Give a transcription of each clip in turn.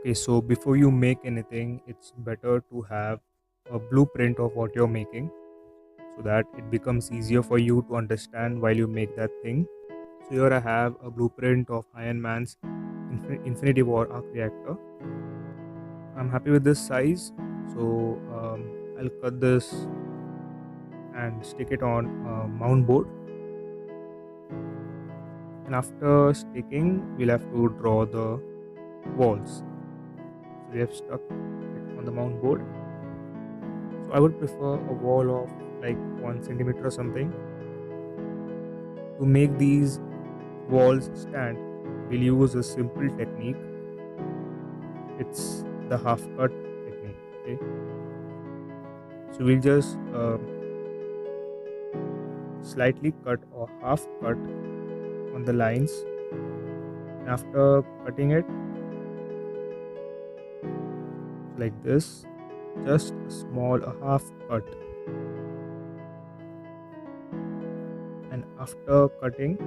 Okay, so before you make anything, it's better to have a blueprint of what you're making so that it becomes easier for you to understand while you make that thing. So here I have a blueprint of Ironman's Infinity War arc reactor. I'm happy with this size, so I'll cut this and stick it on a mount board. And after sticking, we'll have to draw the walls. So we have stuck it on the mount board. So I would prefer a wall of like 1 centimeter or something. To make these walls stand, we'll use a simple technique. It's the half cut technique. Okay, so we'll just slightly cut or half cut on the lines. And after cutting it like this, just a small half cut, and after cutting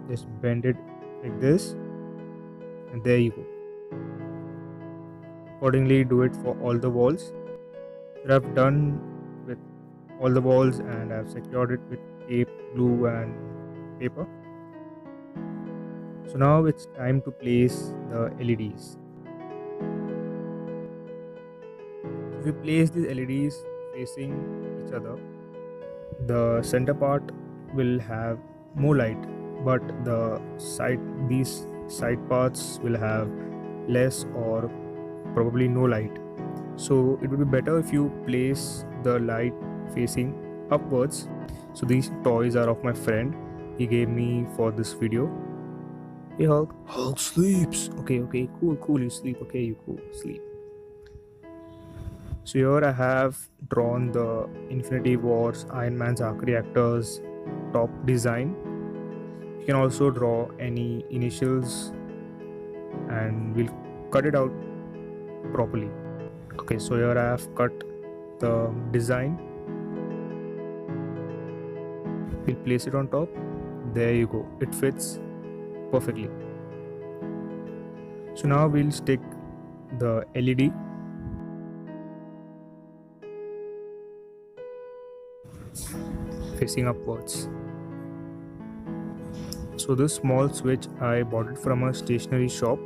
just bend it like this, and there you go. Accordingly do it for all the walls. So I've done with all the walls and I've secured it with tape, glue and paper. So now it's time to place the LEDs. If you place these LEDs facing each other, the center part will have more light, but these side parts will have less or probably no light. So it would be better if you place the light facing upwards. So these toys are of my friend. He gave me for this video. Hey Hulk. Hulk sleeps. Okay, cool, you sleep. Okay, you cool, sleep. So here I have drawn the Infinity Wars Iron Man's arc reactors top design. You can also draw any initials and we'll cut it out properly. Okay, so here I have cut the design. We'll place it on top. There you go, it fits perfectly. So now we'll stick the LED. Facing upwards. So this small switch I bought it from a stationery shop.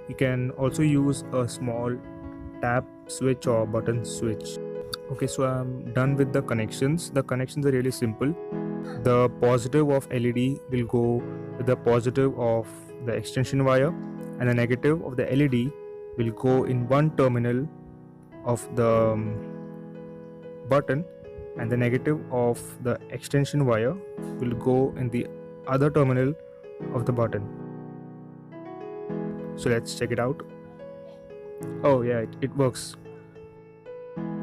You can also use a small tap switch or button switch. Okay, so I'm done with the connections. The connections are really simple. The positive of LED will go with the positive of the extension wire, and the negative of the LED will go in one terminal of the button, and the negative of the extension wire will go in the other terminal of the button. So let's check it out. Oh yeah, it works.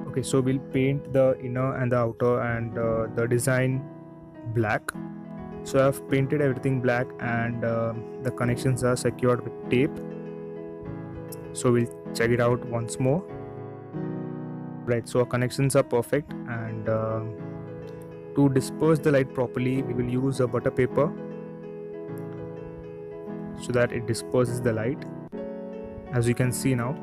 Okay, so we'll paint the inner and the outer and the design black. So I've painted everything black and the connections are secured with tape. So we'll check it out once more. Right, so our connections are perfect, and to disperse the light properly we will use a butter paper so that it disperses the light, as you can see now.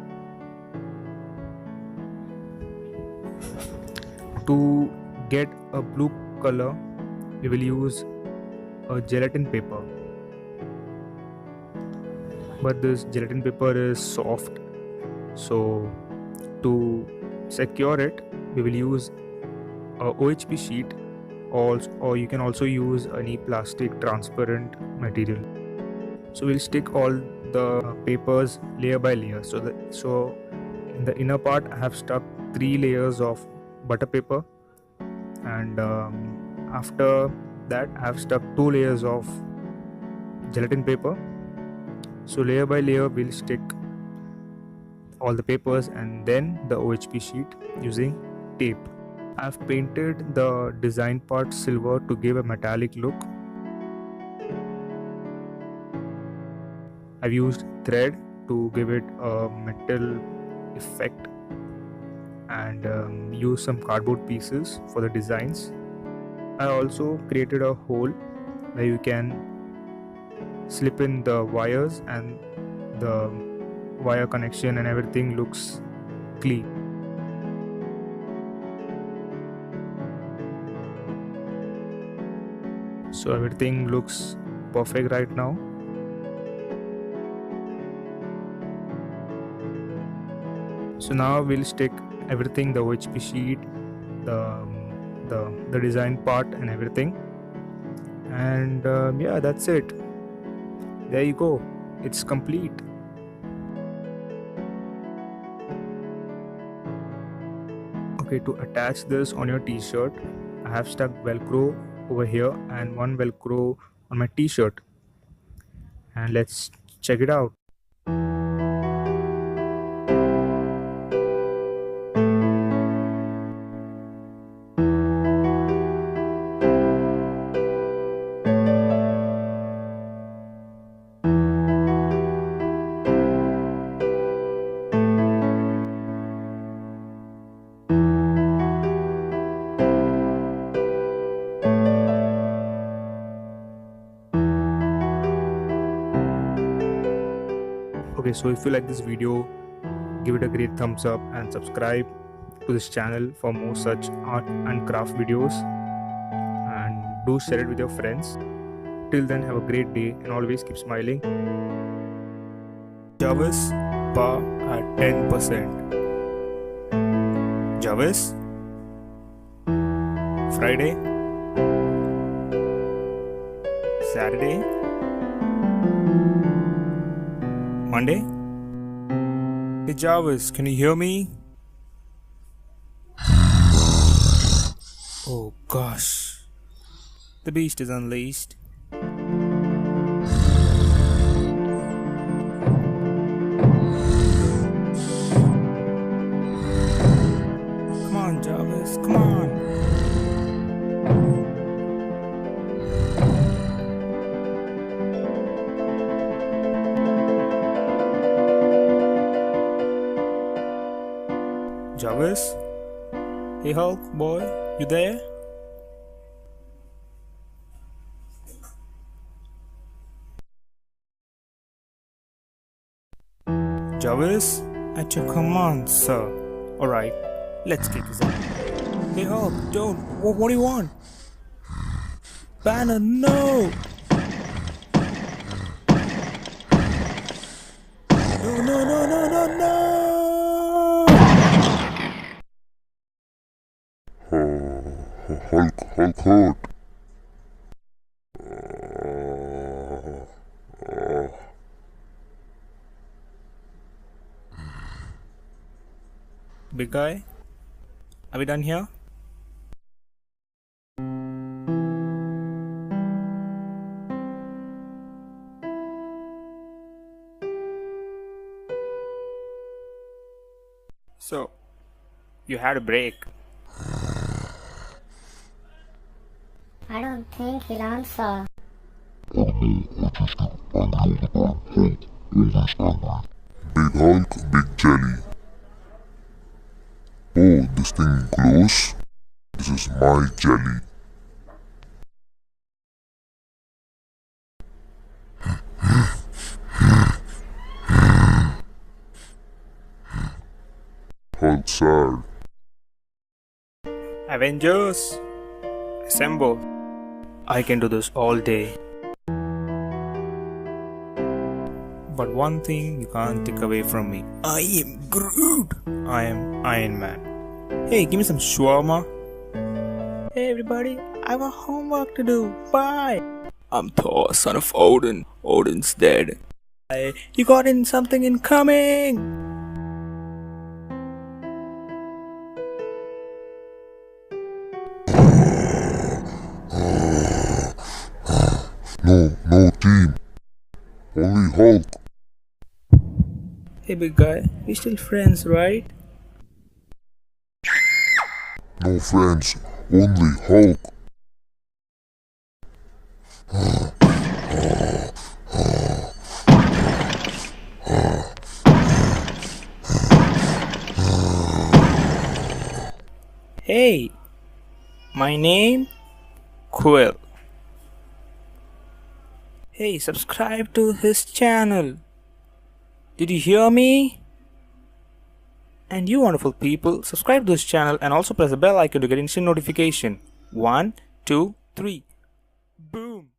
To get a blue color we will use a gelatin paper, but this gelatin paper is soft, so to secure it we will use a OHP sheet, or you can also use any plastic transparent material. So we'll stick all the papers layer by layer. So in the inner part I have stuck 3 layers of butter paper, and after that I have stuck 2 layers of gelatin paper. So layer by layer we'll stick all the papers and then the OHP sheet using tape. I've painted the design part silver to give a metallic look. I've used thread to give it a metal effect, and use some cardboard pieces for the designs. I also created a hole where you can slip in the wires and the wire connection and everything looks clean. So everything looks perfect right now. So now we'll stick everything, the OHP sheet, the design part and everything, and yeah, that's it. There you go, it's complete. Okay, to attach this on your t-shirt, I have stuck velcro over here and one velcro on my t-shirt, and let's check it out. Okay, so if you like this video, give it a great thumbs up and subscribe to this channel for more such art and craft videos, and do share it with your friends. Till then, have a great day and always keep smiling. Jarvis, bar at 10%. Jarvis, Friday, Saturday, Monday. Hey Jarvis, can you hear me? Oh gosh, the beast is unleashed. Come on Jarvis, come on. Jarvis? Hey Hulk boy, you there? Jarvis? At your command, sir. Alright, let's kick his ass. Hey Hulk, don't. What do you want? Banner, no! No! Hulk hurt. Big guy, are we done here? So, you had a break. I don't think he'll answer. Big Hulk, big jelly. Oh, this thing glows? This is my jelly. Hulk sad. Avengers, assemble. I can do this all day. But one thing you can't take away from me. I am Groot. I am Iron Man. Hey, give me some shawarma. Hey everybody, I have a homework to do. Bye. I'm Thor, son of Odin. Odin's dead. You got in something incoming. No team. Only Hulk. Hey big guy, we still friends, right? No friends, only Hulk. Hey, my name Quill. Hey, subscribe to his channel. Did you hear me? And you wonderful people, subscribe to this channel and also press the bell icon to get instant notification. 1, 2, 3. Boom!